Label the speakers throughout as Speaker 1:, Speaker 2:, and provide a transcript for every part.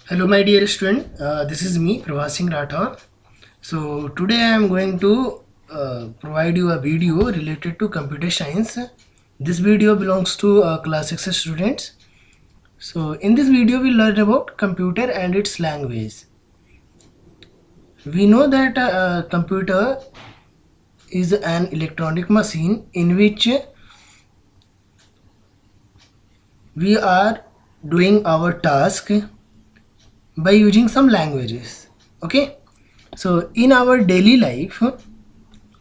Speaker 1: Hello, my dear student. This is me, Prabhas Singh Rathore. So today I am going to provide you a video related to computer science. This video belongs to class 6 students. So in this video we learn about computer and its language. We know that a computer is an electronic machine in which we are doing our task by using some languages. Okay, so in our daily life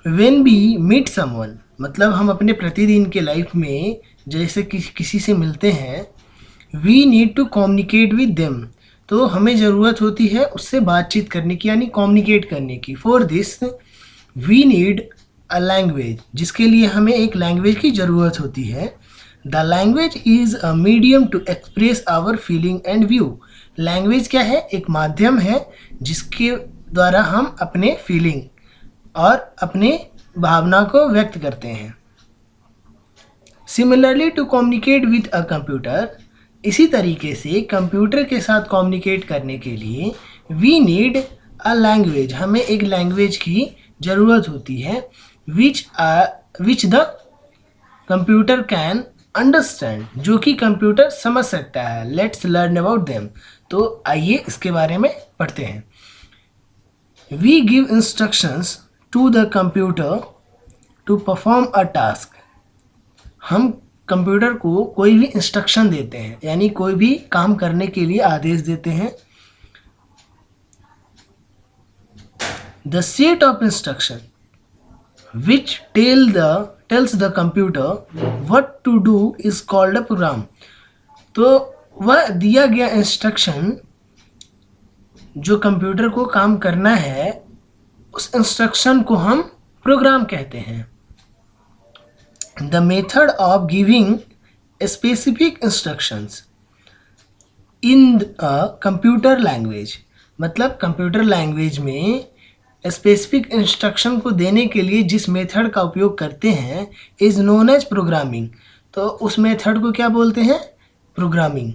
Speaker 1: when we meet someone, मतलब हम अपने प्रतिदिन के life में जैसे किसी से मिलते हैं, we need to communicate with them, तो हमें ज़रूरत होती है उससे बातचीत करने की, यानी कम्युनिकेट करने की. For this we need a language, जिसके लिए हमें एक लैंग्वेज की ज़रूरत होती है. The language is a medium to express our feeling and view. Language क्या है? एक माध्यम है जिसके द्वारा हम अपने फीलिंग और अपने भावना को व्यक्त करते हैं. Similarly to communicate with a computer, इसी तरीके से कंप्यूटर के साथ कम्युनिकेट करने के लिए वी नीड अ लैंग्वेज, हमें एक लैंग्वेज की ज़रूरत होती है which the computer can understand, जो कि कंप्यूटर समझ सकता है. Let's learn about them. तो आइए इसके बारे में पढ़ते हैं. We give instructions to the computer to perform a task. हम कंप्यूटर को कोई भी इंस्ट्रक्शन देते हैं, यानी कोई भी काम करने के लिए आदेश देते हैं. The set of instruction which tells the computer what to do is called a program. तो वह दिया गया इंस्ट्रक्शन जो कंप्यूटर को काम करना है, उस इंस्ट्रक्शन को हम प्रोग्राम कहते हैं. The method of giving specific instructions in a computer language, मतलब कंप्यूटर लैंग्वेज में स्पेसिफिक इंस्ट्रक्शन को देने के लिए जिस मेथड का उपयोग करते हैं इज़ नोन एज प्रोग्रामिंग. तो उस मेथड को क्या बोलते हैं? Programming.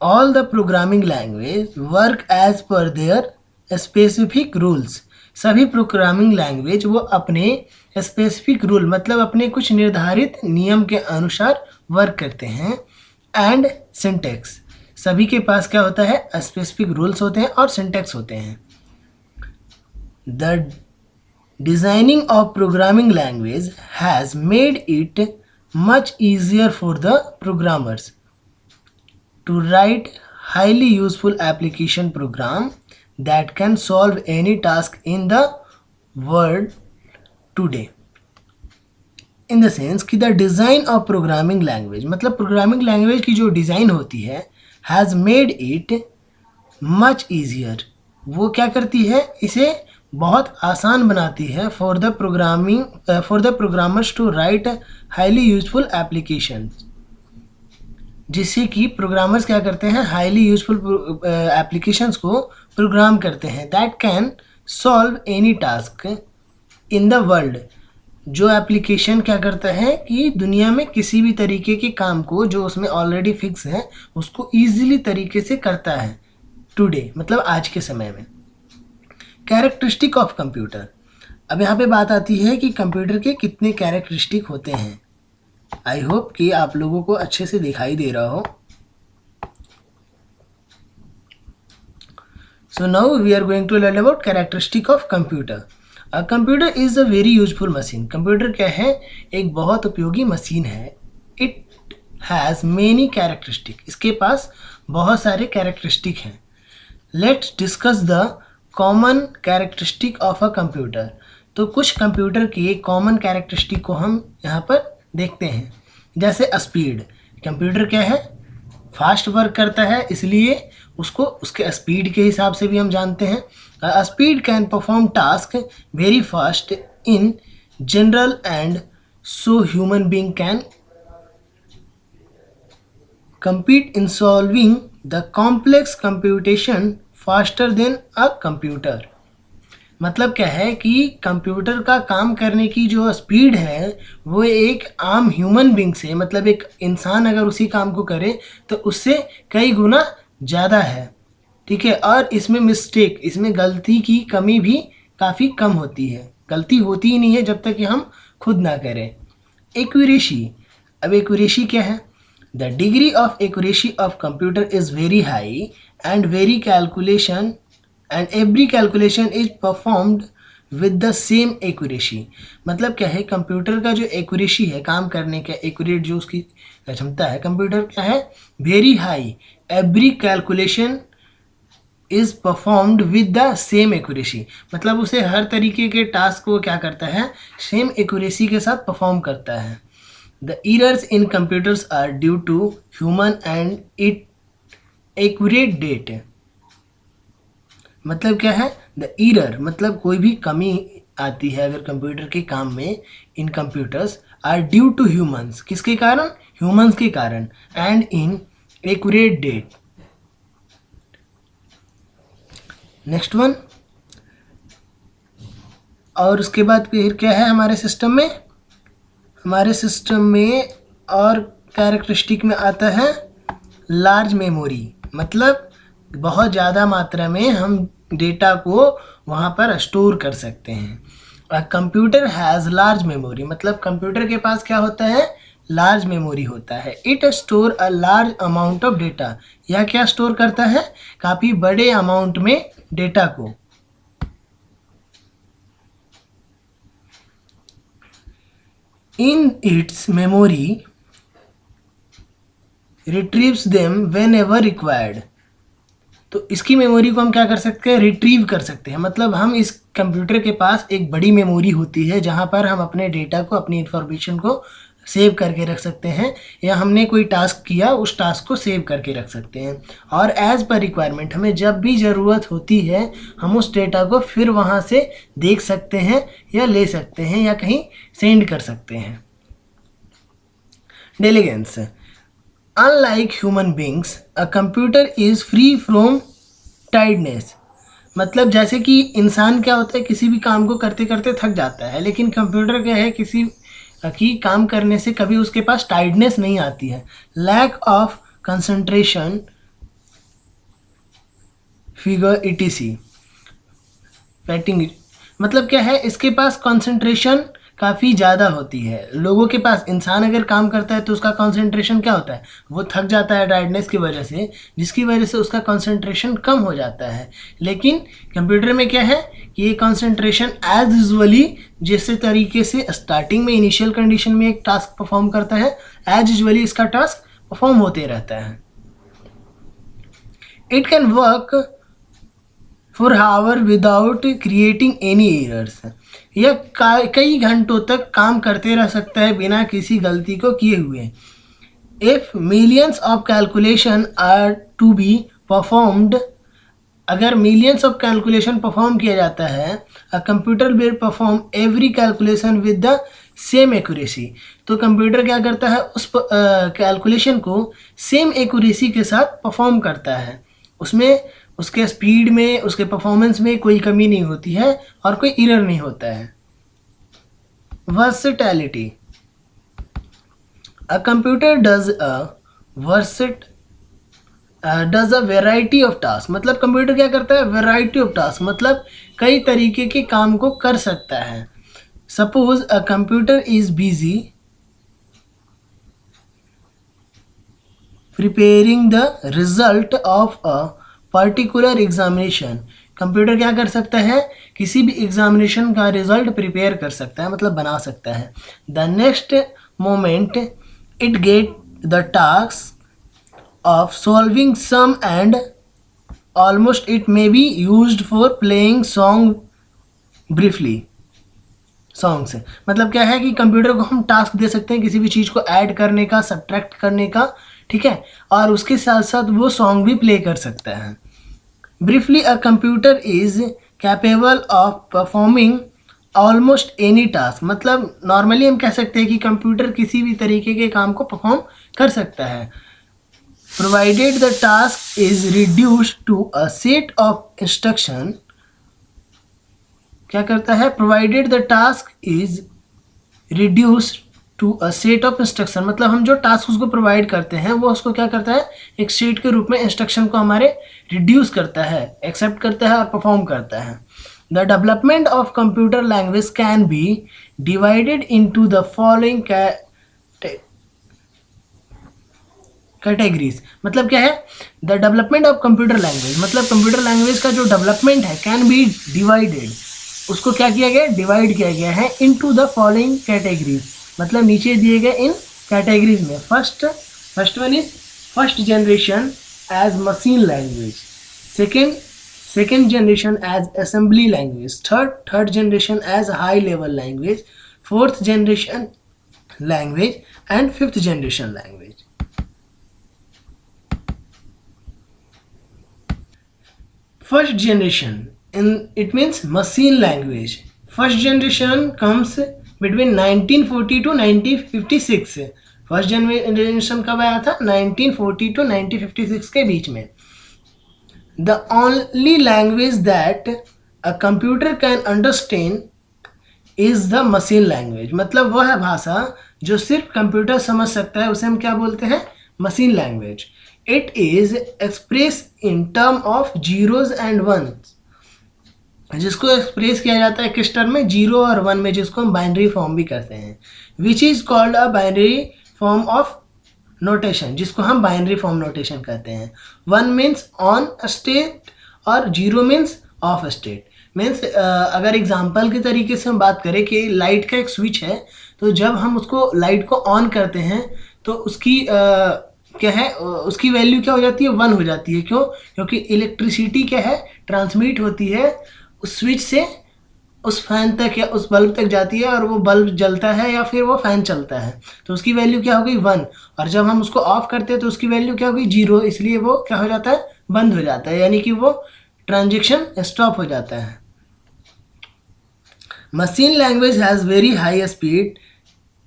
Speaker 1: All the programming language work as per their specific rules. सभी प्रोग्रामिंग लैंग्वेज वो अपने स्पेसिफिक रूल, मतलब अपने कुछ निर्धारित नियम के अनुसार वर्क करते हैं. एंड सिंटेक्स, सभी के पास क्या होता है? स्पेसिफिक रूल्स होते हैं और सिंटेक्स होते हैं. The designing of programming language has made it much easier for the programmers to write highly useful application program that can solve any task in the world today. In the sense कि the design of programming language, मतलब programming language की जो design होती है has made it much easier, वो क्या करती है? इसे बहुत आसान बनाती है for the programmers to write highly useful application, जिससे कि प्रोग्रामर्स क्या करते हैं? हाईली यूजफुल एप्लीकेशंस को प्रोग्राम करते हैं. That can solve any task in the world. जो एप्लीकेशन क्या करता है कि दुनिया में किसी भी तरीके के काम को जो उसमें ऑलरेडी फिक्स है उसको ईजिली तरीके से करता है. टुडे मतलब आज के समय में. कैरेक्टरिस्टिक ऑफ कंप्यूटर, अब यहाँ पे बात आती है कि कंप्यूटर के कितने कैरेक्टरिस्टिक होते हैं. आई होप कि आप लोगों को अच्छे से दिखाई दे रहा हो. So now we are going to learn about characteristic of computer. A computer is a very useful machine. Computer क्या है? एक बहुत उपयोगी मशीन है. इट हैज़ मेनी कैरेक्टरिस्टिक, इसके पास बहुत सारे कैरेक्टरिस्टिक हैं. Let's discuss the common characteristic of a computer. तो कुछ कंप्यूटर के कॉमन कैरेक्टरिस्टिक को हम यहाँ पर देखते हैं. जैसे स्पीड, कंप्यूटर क्या है? फास्ट वर्क करता है, इसलिए उसको उसके स्पीड के हिसाब से भी हम जानते हैं. Speed can perform task very fast in general and so human being can compete in solving the complex computation faster than a computer. मतलब क्या है कि कंप्यूटर का काम करने की जो स्पीड है वो एक आम ह्यूमन बीइंग से, मतलब एक इंसान अगर उसी काम को करे तो उससे कई गुना ज़्यादा है. ठीक है, और इसमें मिस्टेक, इसमें गलती की कमी भी काफ़ी कम होती है, गलती होती ही नहीं है जब तक कि हम खुद ना करें। एक्यूरेसी, अब एक्यूरेसी क्या है? The degree of accuracy of computer is very high and very calculation and every calculation is performed with the same accuracy. मतलब क्या है, कंप्यूटर का जो एक्यूरेसी है, काम करने का एक्यूरेट जो उसकी क्षमता है, कंप्यूटर क्या है, very high, every calculation is performed with the same accuracy. मतलब उसे हर तरीके के टास्क को क्या करता है, सेम एक्यूरेसी के साथ परफॉर्म करता है। The errors in computers are due to human and it accurate data. मतलब क्या है, द एरर मतलब कोई भी कमी आती है अगर कंप्यूटर के काम में, in computers are due to humans, किसके कारण, ह्यूमंस के कारण, and inaccurate data. Next one, और उसके बाद फिर क्या है हमारे सिस्टम में, हमारे सिस्टम में और कैरेक्टरिस्टिक में आता है लार्ज मेमोरी। मतलब बहुत ज़्यादा मात्रा में हम डेटा को वहाँ पर स्टोर कर सकते हैं। A computer has large memory, मतलब कंप्यूटर के पास क्या होता है, लार्ज मेमोरी होता है। It store a large amount of data, यह क्या स्टोर करता है, काफ़ी बड़े अमाउंट में डेटा को। In its memory retrieves them when ever required. तो इसकी मेमोरी को हम क्या कर सकते हैं, रिट्रीव कर सकते हैं। मतलब हम इस कंप्यूटर के पास एक बड़ी मेमोरी होती है जहाँ पर हम अपने डेटा को, अपनी इंफॉर्मेशन को सेव करके रख सकते हैं, या हमने कोई टास्क किया उस टास्क को सेव करके रख सकते हैं। और एज़ पर रिक्वायरमेंट, हमें जब भी ज़रूरत होती है हम उस डेटा को फिर वहाँ से देख सकते हैं या ले सकते हैं या कहीं सेंड कर सकते हैं। Diligence, unlike human beings a computer is free from tiredness. मतलब जैसे कि इंसान क्या होता है, किसी भी काम को करते करते थक जाता है, लेकिन कंप्यूटर क्या है, किसी की काम करने से कभी उसके पास टायर्डनेस नहीं आती है। Lack of concentration figure etc fatigue, मतलब क्या है, इसके पास कंसंट्रेशन काफ़ी ज़्यादा होती है। लोगों के पास, इंसान अगर काम करता है तो उसका कंसंट्रेशन क्या होता है, वो थक जाता है टायर्डनेस की वजह से, जिसकी वजह से उसका कंसंट्रेशन कम हो जाता है। लेकिन कंप्यूटर में क्या है कि ये कंसंट्रेशन एज यूजुअली, जिस तरीके से स्टार्टिंग में इनिशियल कंडीशन में एक टास्क परफॉर्म करता है, एज यूजुअली इसका टास्क परफॉर्म होते रहता है। It can work for hour without creating any errors. यह कई घंटों तक काम करते रह सकता है बिना किसी गलती को किए हुए। If millions of calculation are to be performed, अगर मिलियंस ऑफ कैलकुलेशन परफॉर्म किया जाता है, a computer will perform every calculation with the same accuracy. तो कंप्यूटर क्या करता है, उस कैलकुलेशन को सेम एक्यूरेसी के साथ परफॉर्म करता है। उसमें उसके स्पीड में, उसके परफॉर्मेंस में कोई कमी नहीं होती है और कोई एरर नहीं होता है। Versatility, a computer does a variety of task. मतलब कंप्यूटर क्या करता है, वेराइटी ऑफ टास्क, मतलब कई तरीके के काम को कर सकता है। Suppose a computer is busy preparing the result of a particular examination. Computer क्या कर सकता है, किसी भी एग्जामिनेशन का रिजल्ट प्रिपेयर कर सकता है, मतलब बना सकता है। The next moment it get the task of solving sum and almost it may be used for playing song briefly songs। मतलब क्या है कि कंप्यूटर को हम टास्क दे सकते हैं किसी भी चीज़ को ऐड करने का, सब्ट्रैक्ट करने का, ठीक है, और उसके साथ साथ वो सॉन्ग भी प्ले कर सकता है। Briefly, a computer is capable of performing almost any task. मतलब नॉर्मली हम कह सकते हैं कि कंप्यूटर किसी भी तरीके के काम को परफॉर्म कर सकता है, provided the task is reduced to a set of instruction। क्या करता है, provided the task is reduced to a set of instruction, मतलब हम जो टास्क उसको प्रोवाइड करते हैं वो उसको क्या करता है, एक सेट के रूप में इंस्ट्रक्शन को हमारे रिड्यूस करता है, एक्सेप्ट करता है और परफॉर्म करता है. The development of computer language can be divided into the following categories. मतलब क्या है, the development of computer language, मतलब कंप्यूटर लैंग्वेज का जो डेवलपमेंट है कैन बी डिवाइडेड, उसको क्या किया गया, डिवाइड किया गया है इनटू द फॉलोइंग कैटेगरीज, मतलब नीचे दिए गए इन कैटेगरीज में. First one is first generation as machine language, second generation as assembly language, third generation as high level language, fourth generation language and fifth generation language. First generation, it means machine language. First generation comes between 1940 to 1956. First generation कब आया था, 1940 to 1956 के बीच में. The only language that a computer can understand is the machine language. मतलब वह है भाषा जो सिर्फ कंप्यूटर समझ सकता है, उसे हम क्या बोलते हैं, machine language. It is expressed in term of zeros and ones, जिसको एक्सप्रेस किया जाता है किस टर्म में, जीरो और वन में, जिसको हम बाइनरी फॉर्म भी कहते हैं. Which is called a binary form of notation, जिसको हम बाइनरी फॉर्म नोटेशन कहते हैं. वन मीन्स ऑन स्टेट और zero means of state. Means अगर एग्जाम्पल के तरीके से हम बात करें कि लाइट का एक स्विच है, तो जब हम उसको लाइट को ऑन करते हैं तो उसकी क्या है, उसकी वैल्यू क्या हो जाती है, 1 हो जाती है. क्यों, क्योंकि इलेक्ट्रिसिटी क्या है, ट्रांसमिट होती है उस स्विच से उस फैन तक या उस बल्ब तक जाती है, और वो बल्ब जलता है या फिर वो फैन चलता है, तो उसकी वैल्यू क्या हो गई, 1. और जब हम उसको ऑफ करते हैं तो उसकी वैल्यू क्या हो गई, 0. इसलिए वो क्या हो जाता है, बंद हो जाता है, यानी कि वो ट्रांजेक्शन स्टॉप हो जाता है. Machine language has very high speed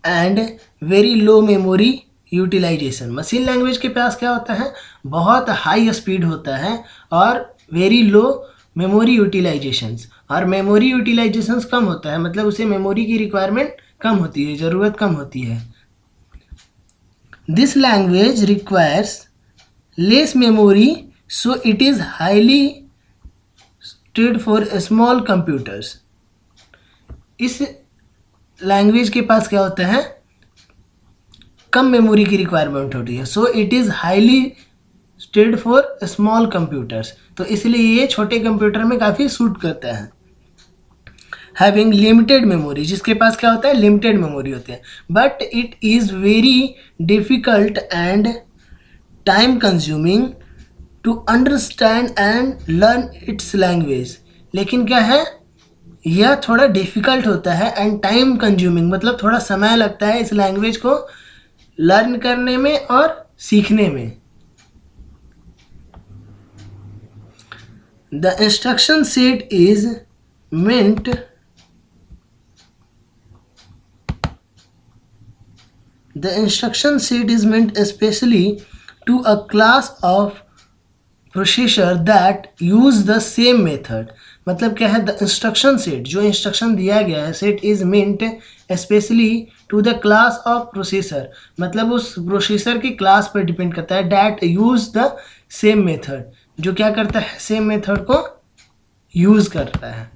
Speaker 1: and very low memory utilization. Machine language के पास क्या होता है, बहुत हाई स्पीड होता है और वेरी लो मेमोरी यूटिलाइजेशंस, और मेमोरी यूटिलाइजेशंस कम होता है, मतलब उसे मेमोरी की रिक्वायरमेंट कम होती है, ज़रूरत कम होती है. This language requires less memory, so it is highly suited for small computers. इस लैंग्वेज के पास क्या होता है, कम मेमोरी की रिक्वायरमेंट होती है. So it is highly suited for small computers, तो इसलिए ये छोटे कंप्यूटर में काफ़ी सूट करता है. हैविंग लिमिटेड मेमोरी, जिसके पास क्या होता है, लिमिटेड मेमोरी होती है. But it is very difficult and time consuming to understand and learn its language. लेकिन क्या है, यह थोड़ा डिफ़िकल्ट होता है एंड टाइम कंज्यूमिंग, मतलब थोड़ा समय लगता है इस लैंग्वेज को लर्न करने में और सीखने में. The instruction set is meant the instruction set is meant especially to a class of processor that use the same method. मतलब क्या है, द इंस्ट्रक्शन सेट, जो इंस्ट्रक्शन दिया गया है, set is meant especially to the class of processor, मतलब उस processor की क्लास पर डिपेंड करता है. that use the same method, जो क्या करता है, सेम मेथड को यूज करता है.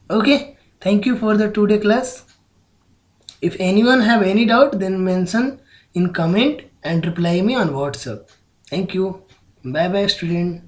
Speaker 1: Okay, thank you for the today class. If anyone have any doubt, then mention in comment and reply me on WhatsApp. Thank you. Bye bye student.